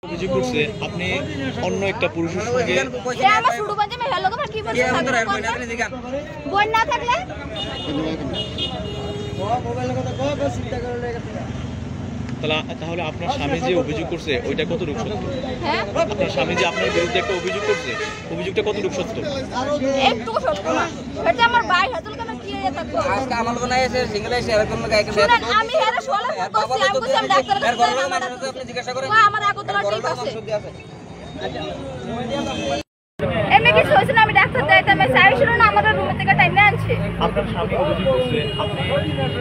অভিযোগ করছে আপনি অন্য একটা পুরুষের সঙ্গে আমার শুরু বাজে আমি হ্যালো তোমার কি বলছো বোন না থাকলে তাহলে আপনার স্বামী যে অভিযোগ করছে ওইটা কতটুকু সত্য? হ্যাঁ আপনার স্বামী যে আপনার বিরুদ্ধে একটা অভিযোগ করছে অভিযোগটা কতটুকু সত্য? একটু সত্য না এটা আমার ভাই হাতুল কেন কি এটা তো আজকে আমল বানাই আছে সিঙ্গেল এসে এরকম গায়ক শুনেন আমি হেরে সোলা ফোন করছি আমি বলছি আমি ডাক্তারের কাছে ঘরের মানুষ আপনি জিজ্ঞাসা করেন আমার আগতলা ঠিক আছে আচ্ছা এমনি কিছু হইছে না আমি ডাক্তার দেখাইতে আমি চাইছিল না আমাদের রুম থেকে টাইমে আনছে আপনার স্বামী অভিযোগ করছে আপনি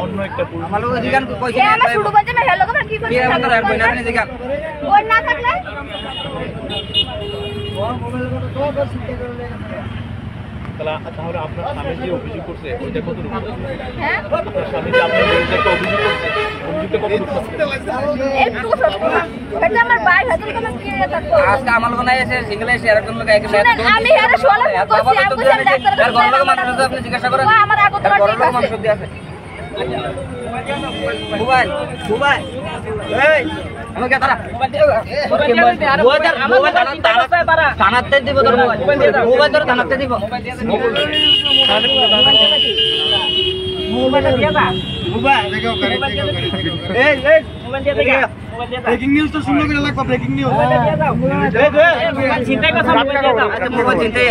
অন্য একটা পুরুষ আমার লোক জিগান কইছে আমার শুরু বাজে আমি হ্যালো তোমার কি বলছো কি আমাদের আর বইনা আপনি জিগান বোন না থাকলে তাহলে আপনার স্বামী যে অভিযোগ করছে ওইটা কতটুকু সত্য? হ্যাঁ আপনার স্বামী যে আপনার বিরুদ্ধে একটা অভিযোগ করছে অভিযোগটা কতটুকু সত্য? একটু সত্য না এটা আমার ভাই হাতুল কেন কি এটা তো আজকে আমল বানাই আছে সিঙ্গেল এসে এরকম গায়ক শুনেন আমি হেরে সোলা ফোন করছি আমি বলছি আমি ডাক্তারের কাছে ঘরের মানুষ আপনি জিজ্ঞাসা করেন আমার আগতলা ঘরের ঠিক মানুষ আছে আছে মোবাইল মোবাইল এই আমাকে তারা মোবাইল থানাতে দিব তোর মোবাইল তোর থানাতে দিব মোবাইলটা দিয়া দা মোবাইল এই এই মোবাইল দিয়া দা ব্রেকিং নিউজ তো শুনলো করে লাগবে ব্রেকিং নিউজ মোবাইল চিন্তাই কথা মোবাইল দিয়া দাও আচ্ছা মোবাইল চিন্তাই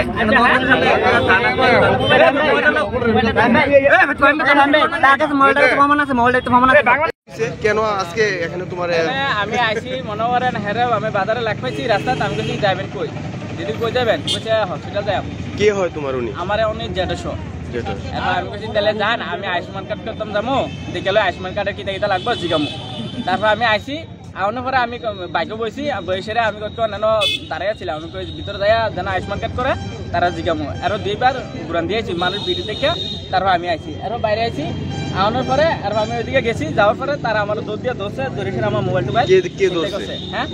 কেন আজকে এখানে তোমার আমি আইছি মনে করেন হেরে আমি বাজারে লাগ পাইছি রাস্তাতে আমি বলি যাবেন কই দিদি কই যাবেন কইছে হসপিটাল যাই কে হয় তোমার উনি আমার অনেক জেডশো যেটা এবার আমি কইছি তাহলে যান আমি আয়ুষ্মান কার্ড করতাম যাবো দেখলে আয়ুষ্মান কার্ডের কিতা কিতা লাগবো জিগামো তারপর আমি আইছি আউনের পরে আমি বাইকে বইছি বইসেরে আমি কত নেন দাঁড়াই ছিলাম আমি ভিতরে যাইয়া যেন আয়ুষ্মান কার্ড করে তারা জিগামো আরো দুইবার ঘুরান দিয়েছি মানুষ বিড়ি দেখে তারপর আমি আইছি আরো বাইরে আইছি আউনের পরে আর আমি ওইদিকে গেছি যাওয়ার পরে তারা আমার দৌড় দিয়ে ধরছে ধরেছে আমার মোবাইল টোবাইল কে ধরছে হ্যাঁ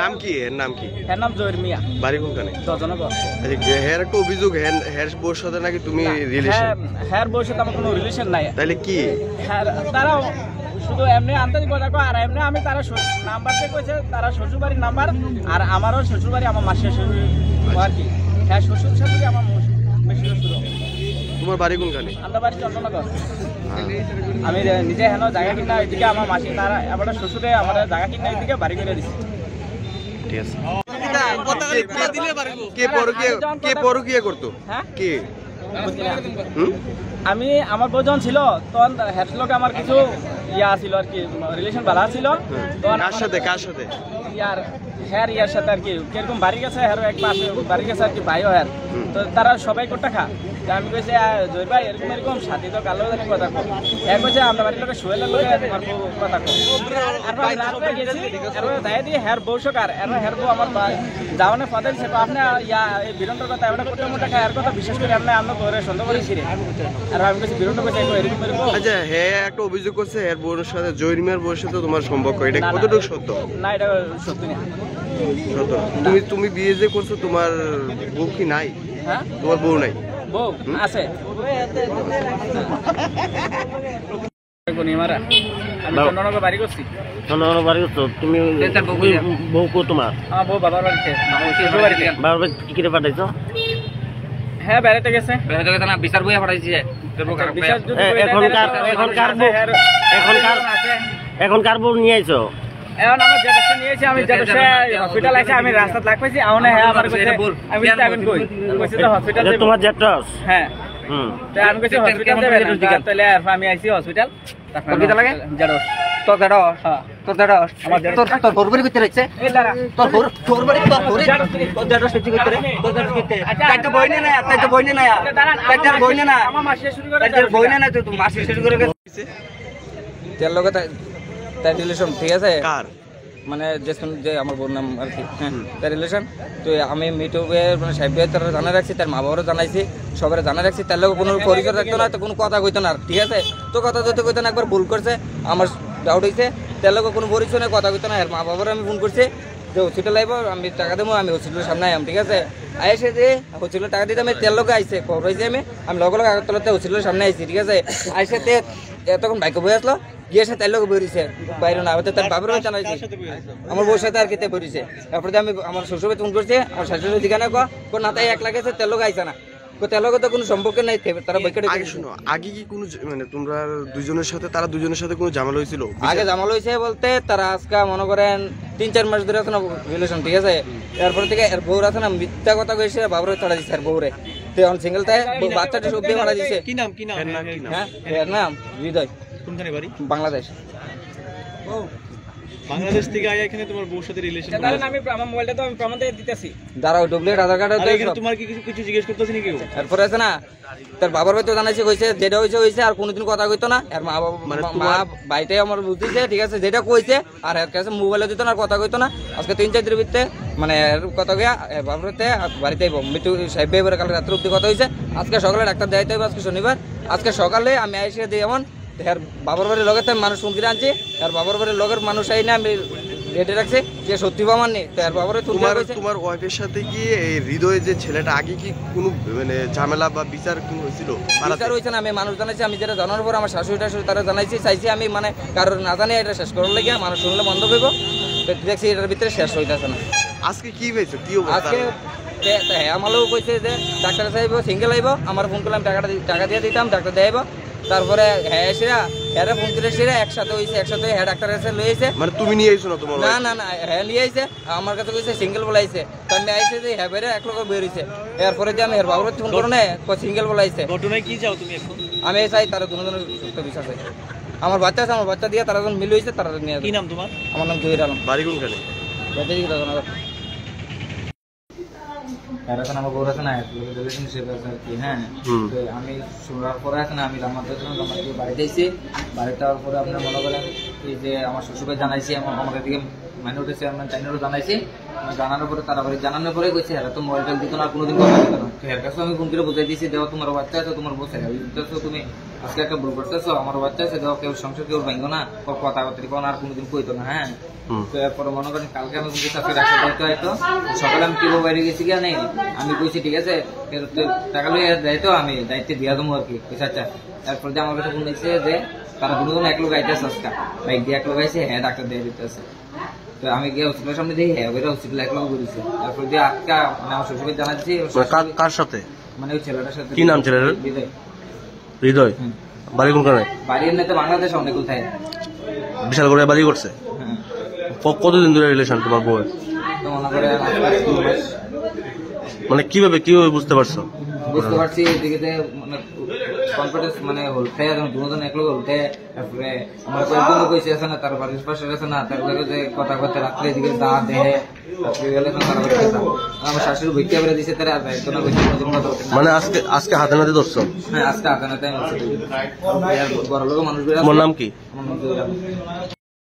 নাম কি এর নাম কি হ্যাঁ নাম জহির মিয়া বাড়ি কোনখানে দজনগর আচ্ছা হের একটা অভিযোগ হের বোর সাথে নাকি তুমি রিলেশন হ্যার বউর সাথে আমার কোনো রিলেশন নাই তাহলে কি হ্যাঁ তারা শুধু এমনি আন্দাজ কথা কয় আর এমনি আমি তারা নাম্বার দিয়ে কইছে তারা শ্বশুরবাড়ির নাম্বার আর আমারও শ্বশুরবাড়ি আমার মাসির শ্বশুর আর কি হ্যাঁ শ্বশুর শাশুড়ি আমার বেশি শ্বশুর তোমার বাড়ি কোনখানে আমরা বাড়ি চন্দননগর আমি নিজে হেন জায়গা কিনা এদিকে আমার মাসি তারা আমার শ্বশুরে আমার জায়গা কিনা এদিকে বাড়ি করে দিচ্ছে ঠিক আছে কে পরকিয়া করতো হ্যাঁ কে আমি আমার বউ যখন ছিল তখন হেডলকে আমার কিছু ইয়া ছিল আর কি রিলেশন ভালো ছিল তখন কার সাথে ইয়ার হ্যার ইয়ার সাথে আর কি কিরকম বাড়ি গেছে হ্যারও এক পাশে বাড়ি গেছে আর কি ভাইও হ্যার তো তারা সবাই কোটা খা আমি কইছি জয় ভাই এরকম এরকম সাথী তো কালো জানি কথা কো এক কইছে আমরা বাড়ির লোকে শুয়েলের লোকে তোমার বউ কথা কো আর রাতে গেছি আর দায় দিয়ে হের বউ সকার আর হের বউ আমার যাওনে ফাদেল সে আপনি ইয়া এই বীরেন্দ্র কথা আমরা কোটা মোটা খায় আর কথা বিশেষ করে আমরা ঘরে সন্দেহ করেছি রে আর আমি কইছি বীরেন্দ্র কইছে এরকম এরকম আচ্ছা হ্যাঁ একটা অভিযোগ করছে এর বোর সাথে জয়রিমার বোর সাথে তোমার সম্পর্ক এটা কতটুকু সত্য না এটা সত্যি না সত্য তুমি বিয়ে যে করছো তোমার বউ কি নাই হ্যাঁ তোমার বউ নাই বউ আছে কোনিমারা আমি চন্দননগর বাড়ি করছি চন্দননগর বাড়ি করছো তুমি বউ কো তোমার আমার বউ বাবার বাড়িতে শ্বশুর বাড়িতে বাবার কি করে পাঠাইছো হ্যাঁ বেড়াতে গেছে না বিচার বইয়া পাঠাইছি এখনকার বউ নিয়ে আইছো এখন আমার জেডেসে নিয়েছি আমি জেডেসে হসপিটাল আছে আমি রাস্তাতে লাগ পাইছি আউনে হ্যাঁ আমার কইছে আমি যাবেন কই কইছে তো হসপিটাল যাব তোমার জেটস হ্যাঁ তো আমি কইছি হসপিটাল যাবেন তাহলে আমি আইছি হসপিটাল তারপর কি লাগে জেডস তোর দাঁড়াও হ্যাঁ তোর দাঁড়াও তোর ঘরবাড়ি করতে রয়েছে এই দাঁড়া তোর ঘরবাড়ি তোর দাঁড়াও সত্যি করতে তোর দাঁড়াও করতে কাইতে বইনে না কাইতে বইনে না কাইতে বইনে না আমার মাসি শুরু করে কাইতে বইনে না তুই মাসি শুরু করে গেছে তেল লগে তার রিলেশন ঠিক আছে কার মানে যে আমার বোন নাম আর কি হ্যাঁ তার রিলেশন তো আমি মিটুবে মানে সাহেব তারা জানা রাখছি তার মা বাবারও জানাইছি সবাই জানা রাখছি তার লোক কোনো পরিচয় রাখতো না তো কোনো কথা কইতো না ঠিক আছে তো কথা যদি কইতো না একবার ভুল করছে আমার ডাউট হয়েছে তার লোক কোনো পরিচয় নেই কথা কইতো না আর মা বাবারও আমি ফোন করছি যে হসপিটাল আইব আমি টাকা দেবো আমি হসপিটালের সামনে আইম ঠিক আছে আইসে যে হসপিটালের টাকা দিতে আমি তেল লোক আইসে খবর হয়েছে আমি লগে লগে আগরতলাতে হসপিটালের সামনে আইছি ঠিক আছে আইসে তখন বাইকে বই আসলো গিয়েছে তার লোক বেরিয়েছে বাইরে না হয়তো তার বাবার জানাইছি আমার বউর সাথে আর কি বেরিয়েছে। তারপরে আমি আমার শ্বশুরকে ফোন করছি, আমার শাশুড়ি দিকে না না তাই এক লাগেছে তেল লোক আইসা না, তেল লোক তো কোনো সম্পর্ক নাই, তারা বৈকাটে। আগে শোনো, আগে কি কোনো মানে তোমরা দুজনের সাথে তারা দুজনের সাথে কোনো ঝামেলা হয়েছিল? আগে ঝামেলা হয়েছে বলতে তারা আজকে মনে করেন 3-4 মাস ধরে আছে না রিলেশন, ঠিক আছে। এরপর থেকে এর বউর আছে না মিথ্যা কথা কইছে, বাবরে তাড়া দিচ্ছে আর বউরে সিঙ্গেল তাই বাচ্চাটা সব দিয়ে মারা দিচ্ছে। কি নাম কি নাম? হ্যাঁ এর নাম হৃদয়। কোনখানে বাড়ি? বাংলাদেশ। বাংলাদেশ থেকে আয়া এখানে তোমার বউর সাথে রিলেশন। তাহলে আমি আমার মোবাইলটা তো আমি প্রমাণ দিয়ে দিতেছি। দাঁড়াও, ডুপ্লিকেট আধার কার্ড আছে। এখানে তোমার কি কিছু জিজ্ঞেস করতেছ নাকি? এরপর আছে না তার বাবার ভাই তো জানাইছে কইছে যেটা হইছে আর কোনোদিন কথা কইতো না। আর মা মা ভাইটাই আমার বুঝিছে, ঠিক আছে, যেটা কইছে আর এর কাছে মোবাইলে দিত না আর কথা কইতো না। আজকে 3-4 দিনের ভিতরে মানে কথা গিয়া বাবারতে বাড়িতে আইব মিটু সাহেব ভাইয়ের কাল রাত্রে অবধি কথা হইছে। আজকে সকালে ডাক্তার দেখাইতে হবে, আজকে শনিবার। আজকে সকালে আমি আইসে দিই এমন আর বাবার বাড়ির লগে মানুষ ফোন করে আনছি, আর বাবার বাড়ির লগের মানুষ আই না আমি রেডি রাখছি যে সত্যি প্রমাণ নেই। তার বাবারে তোমার ওয়াইফের সাথে কি এই হৃদয় যে ছেলেটা আগে কি কোনো মানে ঝামেলা বা বিচার কি হয়েছিল? বিচার হয়েছে না, আমি মানুষ জানাইছি। আমি যেটা জানার পর আমার শাশুড়ি টাশুড়ি তারা জানাইছি, চাইছি আমি মানে কারোর না জানি এটা শেষ করার লেগে মানুষ শুনলে বন্ধ করবো। দেখছি এটার ভিতরে শেষ হইতেছে না। আজকে কি হয়েছে? কি আজকে হ্যাঁ আমারও কইছে যে ডাক্তার চাইব সিঙ্গেল আইব। আমার ফোন করলাম, টাকা দিয়ে দিতাম, ডাক্তার দেখাইব। তারপরে হ্যাঁ এসেরা হ্যাঁ ফোন করে সেরা একসাথে হয়েছে, একসাথে হ্যাঁ ডাক্তার এসে লইছে। মানে তুমি নিয়ে আইছো না তোমার? না না না, হ্যাঁ নিয়ে আইছে। আমার কাছে কইছে সিঙ্গেল বলাইছে, তো আমি আইছে যে হ্যাঁ বেরে এক লোক বের হইছে। এরপরে যে আমি এর বাবুর ফোন করো না সিঙ্গেল বলাইছে। ঘটনায় কি চাও তুমি এখন? আমি চাই তারা দুজনের সুস্থ বিশ্বাস আছে। আমার বাচ্চা আছে, আমার বাচ্চা দিয়ে তারা যখন মিল হয়েছে তারা নিয়ে। কি নাম তোমার? আমার নাম জহির আলম। বাড়ি কোনখানে? এখন আমার বউর আছে না রিলেশনশিপ আছে আর কি। হ্যাঁ আমি শোনার পরে আছে না আমি রান্নাতে বাড়িতে এসেছি। বাড়িতে যাওয়ার পরে আপনার মনে করেন এই যে আমার শ্বশুরকে জানাইছি, আমাদের দিকে মাইনে উঠেছে, আমরা চাইনারও জানাইছি। জানানোর পরে তারা বাড়ি জানানোর পরে গেছে এরা তো মোবাইল দিত না, কোনোদিন কথা দিত না। তো এর কাছে আমি ফোন করে বুঝাই দিয়েছি, দেখো তোমার বাচ্চা আছে, তোমার বসে তুমি আজকে একটা ভুল করতেছো, আমার বাচ্চা আছে, দেখো কেউ সংসার কেউ ভাঙো না, কথা কথা কোনো আর কোনোদিন কইতো না। হ্যাঁ তো এরপরে মনে করেন কালকে আমি ডাক্তার দায়িত্ব হয়তো সকালে আমি কেউ বাইরে গেছি গিয়া নেই, আমি কইছি ঠিক আছে টাকা লইয়া দায়িত্ব আমি দায়িত্ব দিয়া দেবো আর কি। আচ্ছা এরপর যে আমার কাছে ফোন দিচ্ছে যে তারা দুজন এক লোক আইতেছে আজকে বাইক দিয়ে এক লোক আইসে, হ্যাঁ ডাক্তার দিয়ে দিতেছে। তো আমি গিয়ে হসপিটালের সামনে দেখি হ্যাঁ ওইটা হসপিটাল এক লোক করেছে। তারপর দিয়ে আজকে মানে আমার শ্বশুরকে জানাচ্ছি। কার সাথে? মানে ওই ছেলেটার সাথে। কি নাম ছেলেটার? হৃদয়। হৃদয় বাড়ি কোনখানে? বাড়ি এমনি তো বাংলাদেশ অনেক কোথায় বিশাল করে বাড়ি করছে। কতদিন ধরে রিলেশন তোমার বউয়ের? তো মনে করে মানে কিভাবে বুঝতে পারছো? বুঝতে পারছি এদিকে মানে কনফিডেন্স মানে হলতে দুজন এক লোক হলতে। তারপরে আমার কয়েকজন কইছে আছে না তার বাড়ির পাশে আছে না, তারপরে যে কথা কথা রাত্রে এদিকে দা দেহে আমার শাশুড়ি ভৈক্যা বেড়ে দিছে তারা মানে আজকে হাতে নাতে ধরছো? হ্যাঁ আজকে হাতে নাতে বড় লোক মানুষ। আমার নাম কি? আমার নাম